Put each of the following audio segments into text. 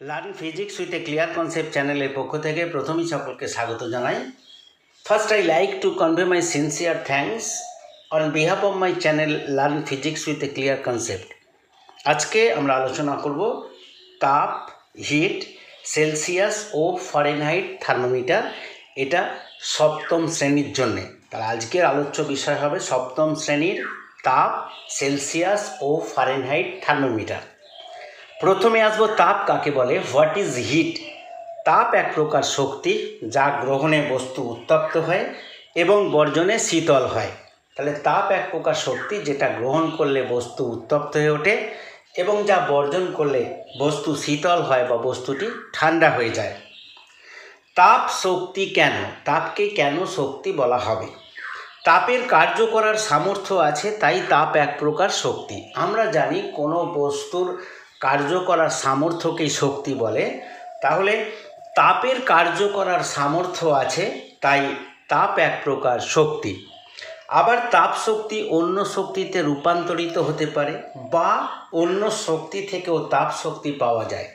Learn physics with a clear concept চ্যানেলের পক্ষ থেকে প্রথমেই সকলকে স্বাগত জানাই। First I like to convey my sincere thanks on behalf of my channel learn physics with a clear concept. আজকে আমরা আলোচনা করব তাপ, হিট, সেলসিয়াস ও ফারেনহাইট থার্মোমিটার। এটা সপ্তম শ্রেণীর জন্যে। তার আজকের আলোচ্য বিষয় হবে সপ্তম শ্রেণীর তাপ, সেলসিয়াস ও ফারেনহাইট থার্মোমিটার। প্রথমে আসবো তাপ কাকে বলে। What is heat? তাপ এক প্রকার শক্তি যা গ্রহণে বস্তু উত্তপ্ত হয় এবং বর্জনে শীতল হয়। তাহলে তাপ এক প্রকার শক্তি যেটা গ্রহণ করলে বস্তু উত্তপ্ত হয়ে ওঠে এবং যা বর্জন করলে বস্তু শীতল হয় বা বস্তুটি ঠান্ডা হয়ে যায়। তাপ শক্তি কেন? তাপকে কেন শক্তি বলা হবে? তাপের কার্য করার সামর্থ্য আছে, তাই তাপ এক প্রকার শক্তি। আমরা জানি কোনো বস্তুর কার্য করার সামর্থ্যকেই শক্তি বলে। তাহলে তাপের কার্য করার সামর্থ্য আছে, তাই তাপ এক প্রকার শক্তি। আবার তাপ শক্তি অন্য শক্তিতে রূপান্তরিত হতে পারে বা অন্য শক্তি থেকেও তাপ শক্তি পাওয়া যায়।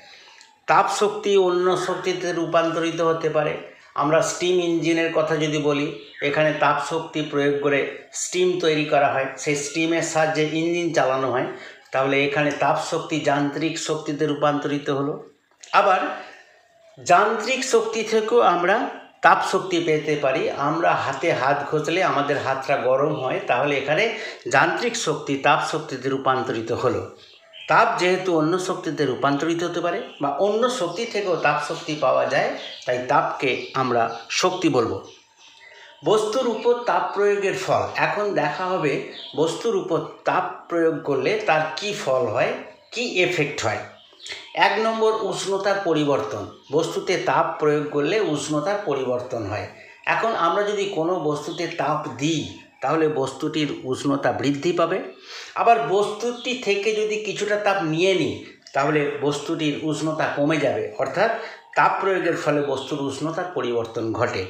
তাপ শক্তি অন্য শক্তিতে রূপান্তরিত হতে পারে। আমরা স্টিম ইঞ্জিনের কথা যদি বলি, এখানে তাপ শক্তি প্রয়োগ করে স্টিম তৈরি করা হয়, সেই স্টিমের সাহায্যে ইঞ্জিন চালানো হয়। তাহলে এখানে তাপ শক্তি যান্ত্রিক শক্তিতে রূপান্তরিত হলো। আবার যান্ত্রিক শক্তি থেকেও আমরা তাপ শক্তি পেতে পারি। আমরা হাতে হাত ঘষলে আমাদের হাতটা গরম হয়, তাহলে এখানে যান্ত্রিক শক্তি তাপ শক্তিতে রূপান্তরিত হলো। তাপ যেহেতু অন্য শক্তিতে রূপান্তরিত হতে পারে বা অন্য শক্তি থেকেও তাপ শক্তি পাওয়া যায়, তাই তাপকে আমরা শক্তি বলবো। বস্তুর উপর তাপ প্রয়োগের ফল। এখন দেখা হবে বস্তুর উপর তাপ প্রয়োগ করলে তার কি ফল হয়, কি এফেক্ট হয়। 1 নম্বর, উষ্ণতার পরিবর্তন। বস্তুতে তাপ প্রয়োগ করলে উষ্ণতার পরিবর্তন হয়। এখন আমরা যদি কোনো বস্তুতে তাপ দিই, তাহলে বস্তুটির উষ্ণতা বৃদ্ধি পাবে। আবার বস্তুটি থেকে যদি কিছুটা তাপ নিয়ে নিই, তাহলে বস্তুটির উষ্ণতা কমে যাবে। অর্থাৎ তাপ প্রয়োগের ফলে বস্তুর উষ্ণতার পরিবর্তন ঘটে।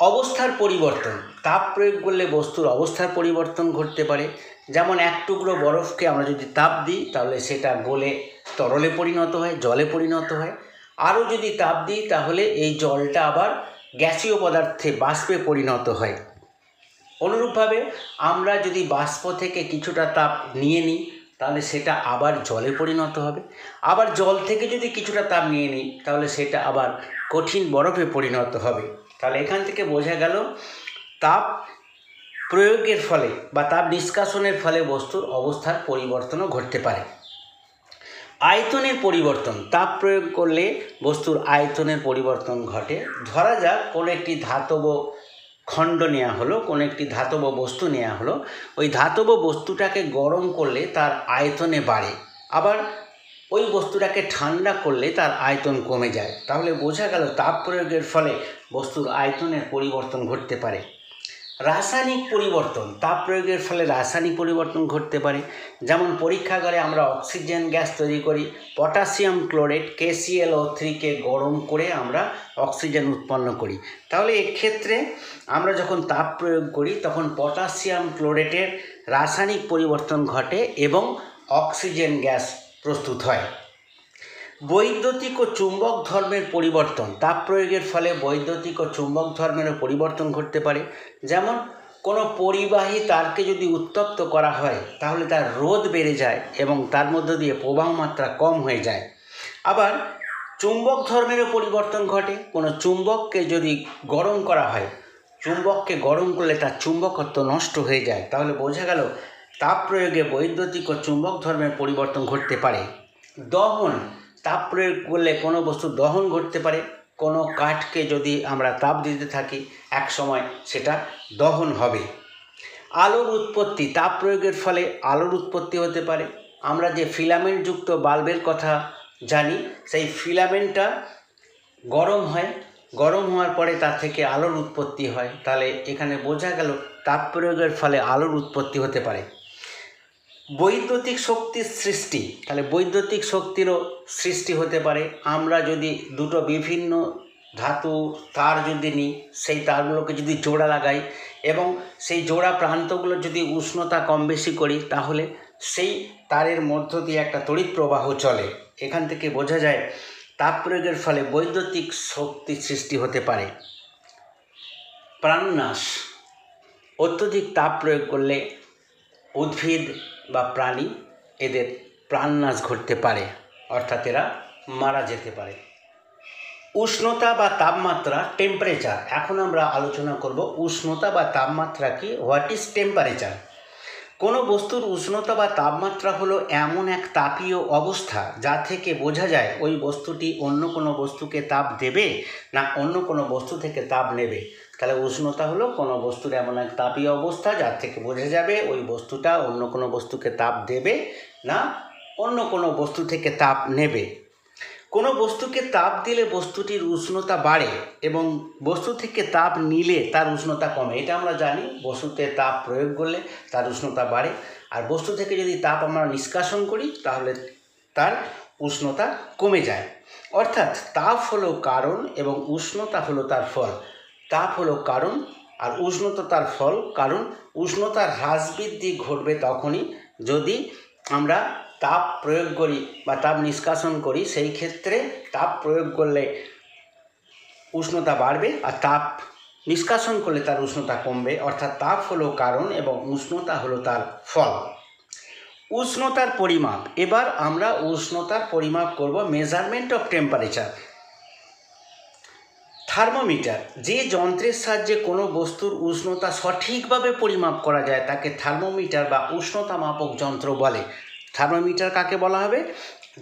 অবস্থার পরিবর্তন। তাপ প্রয়োগ করলে বস্তুর অবস্থার পরিবর্তন ঘটতে পারে। যেমন এক টুকরো বরফকে আমরা যদি তাপ দিই, তাহলে সেটা গলে তরলে পরিণত হয়, জলে পরিণত হয়। আরও যদি তাপ দিই, তাহলে এই জলটা আবার গ্যাসীয় পদার্থে বাষ্পে পরিণত হয়। অনুরূপভাবে আমরা যদি বাষ্প থেকে কিছুটা তাপ নিয়ে নিই, তাহলে সেটা আবার জলে পরিণত হবে। আবার জল থেকে যদি কিছুটা তাপ নিয়ে নিই, তাহলে সেটা আবার কঠিন বরফে পরিণত হবে। তাহলে এখান থেকে বোঝা গেল তাপ প্রয়োগের ফলে বা তাপ নিষ্কাশনের ফলে বস্তুর অবস্থার পরিবর্তনও ঘটতে পারে। আয়তনের পরিবর্তন। তাপ প্রয়োগ করলে বস্তুর আয়তনের পরিবর্তন ঘটে। ধরা যাক কোনো একটি ধাতব খণ্ড নেওয়া হলো, কোনো একটি ধাতব বস্তু নেওয়া হলো। ওই ধাতব বস্তুটাকে গরম করলে তার আয়তনে বাড়ে, আবার ওই বস্তুটাকে ঠান্ডা করলে তার আয়তন কমে যায়। তাহলে বোঝা গেল তাপ প্রয়োগের ফলে বস্তুর আয়তনের পরিবর্তন ঘটতে পারে। রাসায়নিক পরিবর্তন। তাপ প্রয়োগের ফলে রাসায়নিক পরিবর্তন ঘটতে পারে। যেমন পরীক্ষাগারে আমরা অক্সিজেন গ্যাস তৈরি করি। পটাশিয়াম ক্লোরেট KClO3কে গরম করে আমরা অক্সিজেন উৎপন্ন করি। তাহলে এক্ষেত্রে আমরা যখন তাপ প্রয়োগ করি, তখন পটাশিয়াম ক্লোরেটের রাসায়নিক পরিবর্তন ঘটে এবং অক্সিজেন গ্যাস প্রস্তুত হয়। বৈদ্যুতিক ও চুম্বক ধর্মের পরিবর্তন। তাপ প্রয়োগের ফলে বৈদ্যুতিক ও চুম্বক ধর্মেরও পরিবর্তন ঘটতে পারে। যেমন কোনো পরিবাহী তারকে যদি উত্তপ্ত করা হয়, তাহলে তার রোধ বেড়ে যায় এবং তার মধ্য দিয়ে প্রবাহ মাত্রা কম হয়ে যায়। আবার চুম্বক ধর্মেরও পরিবর্তন ঘটে। কোনো চুম্বককে যদি গরম করা হয়, চুম্বককে গরম করলে তার চুম্বকত্ব নষ্ট হয়ে যায়। তাহলে বোঝা গেল তাপ প্রয়োগে বৈদ্যুতিক ও চুম্বক ধর্মের পরিবর্তন ঘটতে পারে। দহন। তাপ প্রয়োগ করলে কোনো বস্তু দহন ঘটতে পারে। কোনো কাঠকে যদি আমরা তাপ দিতে থাকি, এক সময় সেটা দহন হবে। আলোর উৎপত্তি। তাপ প্রয়োগের ফলে আলোর উৎপত্তি হতে পারে। আমরা যে ফিলামেন্টযুক্ত বাল্বের কথা জানি, সেই ফিলামেন্টটা গরম হয়, গরম হওয়ার পরে তার থেকে আলোর উৎপত্তি হয়। তাহলে এখানে বোঝা গেল তাপ প্রয়োগের ফলে আলোর উৎপত্তি হতে পারে। বৈদ্যুতিক শক্তির সৃষ্টি। তাহলে বৈদ্যুতিক শক্তিরও সৃষ্টি হতে পারে। আমরা যদি দুটো বিভিন্ন ধাতু তার যদি নিই, সেই তারগুলোকে যদি জোড়া লাগাই এবং সেই জোড়া প্রান্তগুলো যদি উষ্ণতা কম বেশি করি, তাহলে সেই তারের মধ্য দিয়ে একটা তড়িৎ প্রবাহ চলে এখান থেকে বোঝা যায় তাপ প্রয়োগের ফলে বৈদ্যুতিক শক্তি সৃষ্টি হতে পারে। প্রাণনাশ, অত্যধিক তাপ প্রয়োগ করলে উদ্ভিদ বা প্রাণী এদের প্রাণনাশ ঘটতে পারে, অর্থাৎ এরা মারা যেতে পারে। উষ্ণতা বা তাপমাত্রা, টেম্পারেচার। এখন আমরা আলোচনা করব উষ্ণতা বা তাপমাত্রা কি, হোয়াট ইজ টেম্পারেচার। কোনো বস্তুর উষ্ণতা বা তাপমাত্রা হলো এমন এক তাপীয় অবস্থা যা থেকে বোঝা যায় ওই বস্তুটি অন্য কোনো বস্তুকে তাপ দেবে না অন্য কোনো বস্তু থেকে তাপ নেবে। তাহলে উষ্ণতা হলো কোনো বস্তুর এমন এক তাপীয় অবস্থা যার থেকে বোঝা যাবে ওই বস্তুটা অন্য কোনো বস্তুকে তাপ দেবে না অন্য কোনো বস্তু থেকে তাপ নেবে। কোনো বস্তুকে তাপ দিলে বস্তুটির উষ্ণতা বাড়ে এবং বস্তু থেকে তাপ নিলে তার উষ্ণতা কমে। এটা আমরা জানি, বস্তুতে তাপ প্রয়োগ করলে তার উষ্ণতা বাড়ে, আর বস্তু থেকে যদি তাপ আমরা নিষ্কাশন করি তাহলে তার উষ্ণতা কমে যায়। অর্থাৎ তাপ হলো কারণ এবং উষ্ণতা হলো তার ফল। তাপ হলো কারণ আর উষ্ণতা তার ফল। কারণ উষ্ণতার হ্রাস বৃদ্ধি ঘটবে তখনই যদি আমরা তাপ প্রয়োগ করি বা তাপ নিষ্কাশন করি। সেই ক্ষেত্রে তাপ প্রয়োগ করলে উষ্ণতা বাড়বে আর তাপ নিষ্কাশন করলে তার উষ্ণতা কমবে। অর্থাৎ তাপ হলো কারণ এবং উষ্ণতা হলো তার ফল। উষ্ণতার পরিমাপ। এবার আমরা উষ্ণতার পরিমাপ করব, মেজারমেন্ট অফ টেম্পারেচার। থার্মোমিটার, যে যন্ত্রের সাহায্যে কোনো বস্তুর উষ্ণতা সঠিকভাবে পরিমাপ করা যায় তাকে থার্মোমিটার বা উষ্ণতা মাপক যন্ত্র বলে। থার্মোমিটার কাকে বলা হবে?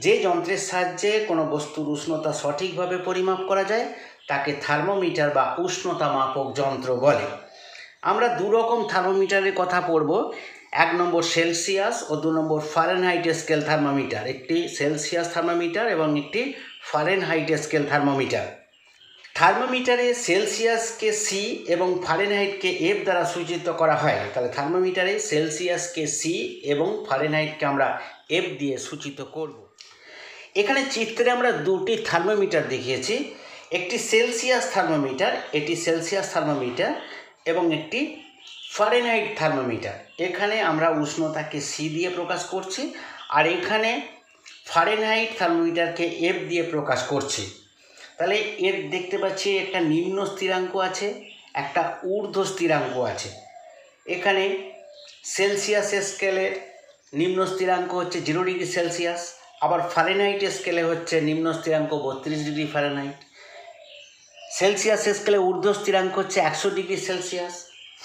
যে যন্ত্রের সাহায্যে কোনো বস্তুর উষ্ণতা সঠিকভাবে পরিমাপ করা যায় তাকে থার্মোমিটার বা উষ্ণতা মাপক যন্ত্র বলে। আমরা দু রকম থার্মোমিটারের কথা পড়ব, 1 নম্বর সেলসিয়াস ও 2 নম্বর ফারেনহাইট স্কেল থার্মোমিটার। একটি সেলসিয়াস থার্মোমিটার এবং একটি ফারেনহাইট স্কেল থার্মোমিটার। থার্মোমিটারে সেলসিয়াসকে সি এবং ফারেনহাইটকে এফ দ্বারা সূচিত করা হয়। তাহলে থার্মোমিটারে সেলসিয়াসকে সি এবং ফারেনহাইটকে আমরা এফ দিয়ে সূচিত করব। এখানে চিত্রে আমরা দুটি থার্মোমিটার দেখিয়েছি, একটি সেলসিয়াস থার্মোমিটার, এটি সেলসিয়াস থার্মোমিটার, এবং একটি ফারেনহাইট থার্মোমিটার। এখানে আমরা উষ্ণতাকে সি দিয়ে প্রকাশ করছি আর এখানে ফারেনহাইট থার্মোমিটারকে এফ দিয়ে প্রকাশ করছি। তাহলে এর দেখতে পাচ্ছি একটা নিম্ন স্থিরাঙ্ক আছে, একটা ঊর্ধ্ব স্থিরাঙ্ক আছে। এখানে সেলসিয়াস স্কেলের নিম্ন স্থিরাঙ্ক হচ্ছে 0 ডিগ্রি সেলসিয়াস, আবার ফারেনহাইট স্কেলে হচ্ছে নিম্ন স্থিরাঙ্ক 32 ডিগ্রি ফারেনহাইট। সেলসিয়াস স্কেলে ঊর্ধ্ব স্থিরাঙ্ক হচ্ছে 100 ডিগ্রি সেলসিয়াস,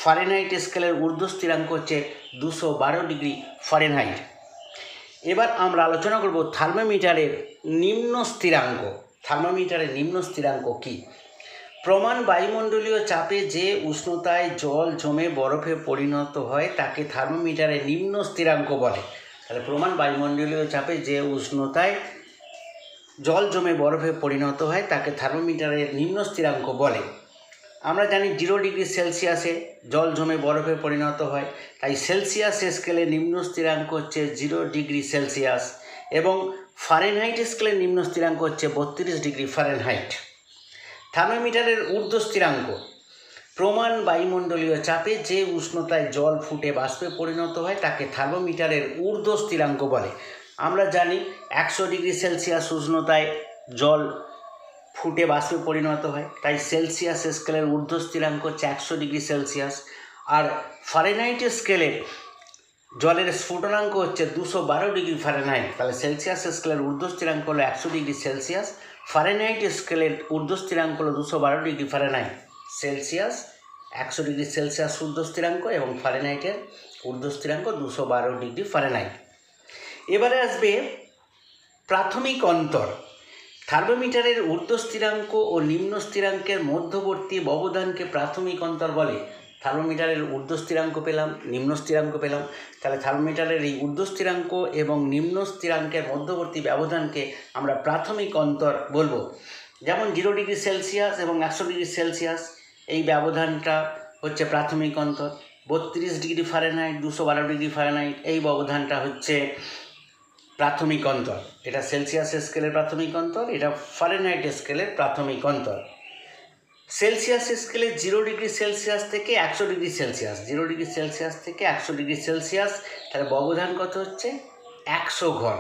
ফারেনহাইট স্কেলের ঊর্ধ্ব স্থিরাঙ্ক হচ্ছে 212 ডিগ্রি ফারেনহাইট। এবার আমরা আলোচনা করব থার্মোমিটারের নিম্ন স্থিরাঙ্ক। থার্মোমিটারের নিম্ন স্থিরাঙ্ক কী? প্রমাণ বায়ুমণ্ডলীয় চাপে যে উষ্ণতায় জল জমে বরফে পরিণত হয় তাকে থার্মোমিটারের নিম্ন স্থিরাঙ্ক বলে। তাহলে প্রমাণ বায়ুমণ্ডলীয় চাপে যে উষ্ণতায় জল জমে বরফে পরিণত হয় তাকে থার্মোমিটারের নিম্ন স্থিরাঙ্ক বলে। আমরা জানি 0 ডিগ্রি সেলসিয়াসে জল জমে বরফে পরিণত হয়, তাই সেলসিয়াস স্কেলে নিম্ন স্থিরাঙ্ক হচ্ছে 0 ডিগ্রি সেলসিয়াস এবং ফারেনহাইট স্কেলের নিম্ন স্থিরাঙ্ক হচ্ছে 32 ডিগ্রি ফারেনহাইট। থার্মোমিটারের ঊর্ধ্ব স্থিরাঙ্ক। প্রমাণ বায়ুমণ্ডলীয় চাপে যে উষ্ণতায় জল ফুটে বাষ্পে পরিণত হয় তাকে থার্মোমিটারের ঊর্ধ্ব স্থিরাঙ্ক বলে। আমরা জানি 100 ডিগ্রি সেলসিয়াস উষ্ণতায় জল ফুটে বাষ্পে পরিণত হয়, তাই সেলসিয়াস স্কেলের ঊর্ধ্ব স্থিরাঙ্ক হচ্ছে 100 ডিগ্রি সেলসিয়াস। আর ফারেনহাইট স্কেলে জলের স্ফুটনাঙ্ক হচ্ছে 212 ডিগ্রি ফারেনহাইট। তাহলে সেলসিয়াস স্কেলের ঊর্ধ্ব স্থিরাঙ্ক হলো 100 ডিগ্রি সেলসিয়াস, ফারেনহাইট স্কেলের ঊর্ধ্ব স্থিরাঙ্ক হলো 212 degree Fahrenheit. Celsius 100 degree Celsius ঊর্ধ্ব স্থিরাঙ্ক এবং ফারেনহাইটের ঊর্ধ্ব স্থিরাঙ্ক 212 ডিগ্রি ফারেনহাইট। এবারে আসবে প্রাথমিক অন্তর। থার্মোমিটারের ঊর্ধ্ব স্থিরাঙ্ক ও নিম্ন স্থিরাঙ্কের মধ্যবর্তী ব্যবধানকে প্রাথমিক অন্তর বলে। থার্মোমিটারের ঊর্ধ্ব স্থিরাঙ্ক পেলাম, নিম্ন স্থিরাঙ্ক পেলাম, তাহলে থার্মোমিটারের এই ঊর্ধ্ব স্থিরাঙ্ক এবং নিম্ন স্থিরাঙ্কের মধ্যবর্তী ব্যবধানকে আমরা প্রাথমিক অন্তর বলবো। যেমন 0 ডিগ্রি সেলসিয়াস এবং 100 ডিগ্রি সেলসিয়াস, এই ব্যবধানটা হচ্ছে প্রাথমিক অন্তর। 32 ডিগ্রি ফারেনহাইট, 212 ডিগ্রি ফারেনহাইট, এই ব্যবধানটা হচ্ছে প্রাথমিক অন্তর। এটা সেলসিয়াস স্কেলের প্রাথমিক অন্তর, এটা ফারেনহাইট স্কেলের প্রাথমিক অন্তর। সেলসিয়াস স্কেলে 0 ডিগ্রি সেলসিয়াস থেকে 100 ডিগ্রি সেলসিয়াস, 0 ডিগ্রি সেলসিয়াস থেকে 100 ডিগ্রি সেলসিয়াস, তাহলে ব্যবধান কত হচ্ছে? 100 ঘর।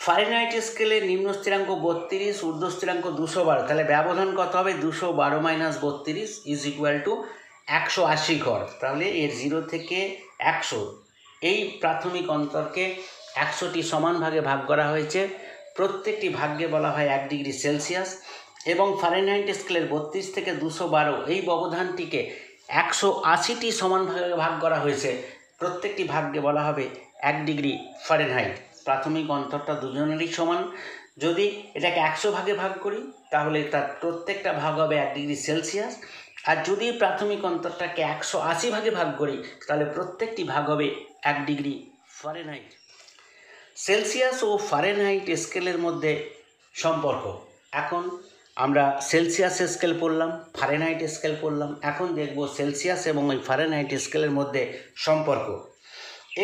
ফারেনহাইট স্কেলে নিম্ন স্থিরাঙ্ক 32, ঊর্ধ্ব স্থিরাঙ্ক 212, তাহলে ব্যবধান কত হবে? 212 মাইনাস 32 ইজ ইকুয়াল টু 180 ঘর। তাহলে এর 0 থেকে 100 এই প্রাথমিক অন্তরকে 100টি সমান ভাগে ভাগ করা হয়েছে। প্রত্যেকটি ভাগ্যে বলা হয় 1 ডিগ্রি সেলসিয়াস এবং ফারেনহাইট স্কেলের 32 থেকে 212 এই ব্যবধানটিকে 180টি সমান ভাগে ভাগ করা হয়েছে। প্রত্যেকটি ভাগ্যে বলা হবে 1 ডিগ্রি ফারেনহাইট। প্রাথমিক অন্তরটা দুজনেরই সমান। যদি এটাকে 100 ভাগে ভাগ করি তাহলে তার প্রত্যেকটা ভাগ হবে 1 ডিগ্রি সেলসিয়াস, আর যদি প্রাথমিক অন্তরটাকে 180 ভাগে ভাগ করি তাহলে প্রত্যেকটি ভাগ হবে 1 ডিগ্রি ফারেনহাইট। সেলসিয়াস ও ফারেনহাইট স্কেলের মধ্যে সম্পর্ক। এখন আমরা সেলসিয়াস স্কেল পড়লাম, ফারেনহাইট স্কেল পড়লাম, এখন দেখব সেলসিয়াস এবং ওই ফারেনহাইট স্কেলের মধ্যে সম্পর্ক।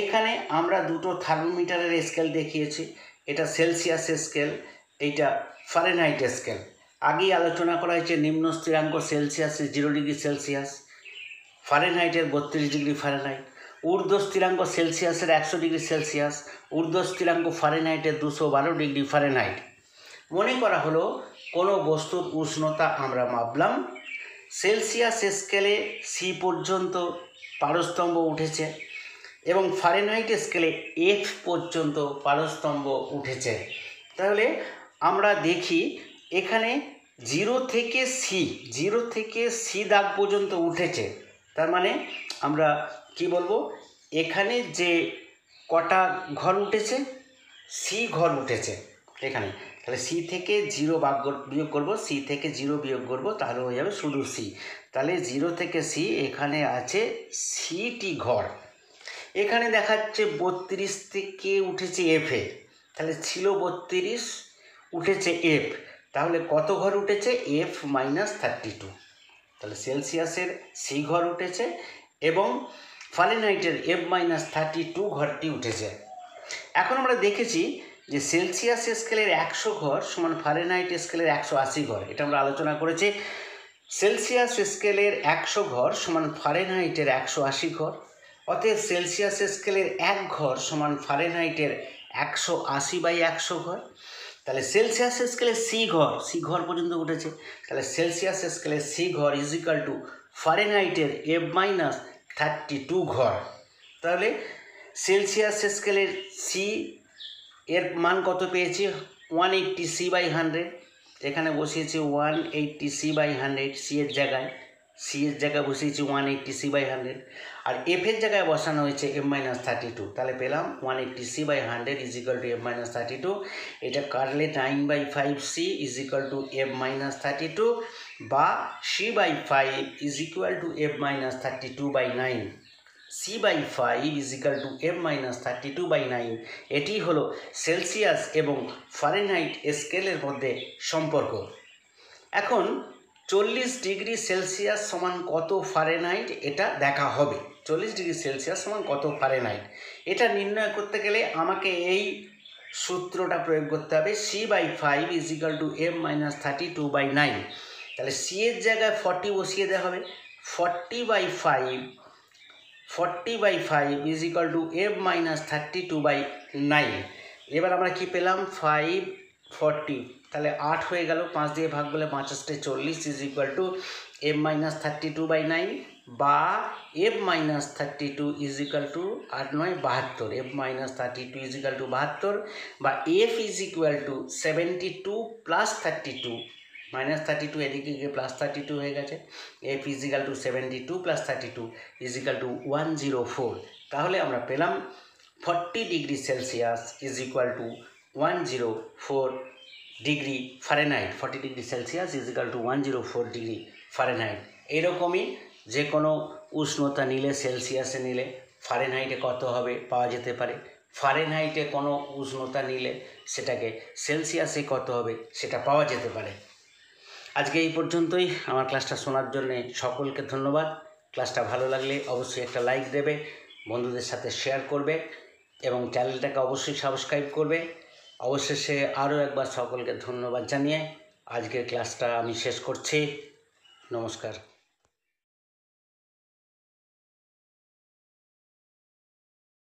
এখানে আমরা দুটো থার্মোমিটারের স্কেল দেখিয়েছি, এটা সেলসিয়াস স্কেল, এইটা ফারেনহাইট স্কেল। আগেই আলোচনা করা হয়েছে নিম্ন স্থিরাঙ্ক সেলসিয়াসে 0 ডিগ্রি সেলসিয়াস, ফারেনহাইটের 32 ডিগ্রি ফারেনহাইট। ঊর্ধ্ব স্থিরাঙ্ক সেলসিয়াসের 100 ডিগ্রি সেলসিয়াস, ঊর্ধ্ব স্থিরাঙ্ক ফারেনহাইটের 212 ডিগ্রি ফারেনহাইট। মনে করা হলো কোনো বস্তুর উষ্ণতা আমরা মাপলাম, সেলসিয়াস স্কেলে সি পর্যন্ত পারস্তম্ভ উঠেছে এবং ফারেনহাইট স্কেলে এফ পর্যন্ত পারস্তম্ভ উঠেছে। তাহলে আমরা দেখি এখানে 0 থেকে সি দাগ পর্যন্ত উঠেছে। তার মানে আমরা কি বলবো, এখানে যে কটা ঘর উঠেছে? সি ঘর উঠেছে এখানে। তাহলে সি থেকে 0 বিয়োগ করব, সি থেকে 0 বিয়োগ করব, তাহলে হয়ে যাবে শুধু সি। তাহলে 0 থেকে সি এখানে আছে সিটি ঘর। এখানে দেখাচ্ছে 32 থেকে উঠেছে এফে, তাহলে ছিল 32, উঠেছে এফ, তাহলে কত ঘর উঠেছে? F minus 32। তাহলে সেলসিয়াসের সি ঘর উঠেছে এবং ফারেনহাইটের এফ মাইনাস 32 ঘরটি উঠেছে। এখন আমরা দেখেছি যে সেলসিয়াস স্কেলের 100 ঘর সমান ফারেনহাইট স্কেলের 180 ঘর, এটা আমরা আলোচনা করেছি। সেলসিয়াস স্কেলের 100 ঘর সমান ফারেনহাইটের 180 ঘর, অতএব সেলসিয়াস স্কেলের 1 ঘর সমান ফারেনহাইটের 180/100 ঘর। তাহলে সেলসিয়াস স্কেলে সি ঘর পর্যন্ত উঠেছে, তাহলে সেলসিয়াস স্কেলে সি ঘর ইজ ইকাল টু ফারেনহাইটের এফ মাইনাস 32 ঘর। তাহলে সেলসিয়াস স্কেলের সি এর মান কত পেয়েছি? 180/100। এখানে বসিয়েছি 180/100, সি এর জায়গায় বসিয়েছি 180/100, আর এফ এর জায়গায় বসানো হয়েছে এফ মাইনাস 32। তাহলে পেলাম 180/100 is equal two F minus 32। এটা কাটলে 9/5c is equal two F minus 32 বা c/5 is equal to F minus 32/9। c/5 is equal two F minus 32/9। এটি হলো সেলসিয়াস এবং ফারেনহাইট স্কেলের মধ্যে সম্পর্ক। এখন 40 ডিগ্রি সেলসিয়াস সমান কত ফারেনহাইট এটা দেখা হবে। 40 ডিগ্রি সেলসিয়াস সমান কত ফারেনহাইট এটা নির্ণয় করতে গেলে আমাকে এই সূত্রটা প্রয়োগ করতে হবে, c/5 is equal two F minus 32/9। তাহলে সি এর জায়গায় 40 বসিয়ে দেওয়া হবে, 40/5 is equal two F minus 32/9। এবার আমরা কি পেলাম? 5 40, তাহলে 8 হয়ে গেল, 5 দিয়ে ভাগ করলে 5 × 40 is equal to F minus 32/9 বা F minus 32 is equal to 8 × 9 72, F minus 32 is equal to 72 বা F is equal to 72 plus 32, minus 32 এদিকে গিয়ে প্লাস 32 হয়ে গেছে। F is equal two 72 plus 32 is equal two 104। তাহলে আমরা পেলাম 40 degree Celsius is equal to 104 degree Fahrenheit. 40 degree Celsius is equal two 104 degree Fahrenheit. এরকমই যে কোনো উষ্ণতা নিলে, সেলসিয়াসে নিলে ফারেনহাইটে কত হবে পাওয়া যেতে পারে, ফারেনহাইটে কোনো উষ্ণতা নিলে সেটাকে সেলসিয়াসে কত হবে সেটা পাওয়া যেতে পারে। আজকে এই পর্যন্তই। আমার ক্লাসটা শোনার জন্য সকলকে ধন্যবাদ। ক্লাসটা ভালো লাগলে অবশ্যই একটা লাইক দেবে, বন্ধুদের সাথে শেয়ার করবে এবং চ্যানেলটাকে অবশ্যই সাবস্ক্রাইব করবে। অবশেষে আরও একবার সকলকে ধন্যবাদ জানিয়ে আজকের ক্লাসটা আমি শেষ করছি। নমস্কার।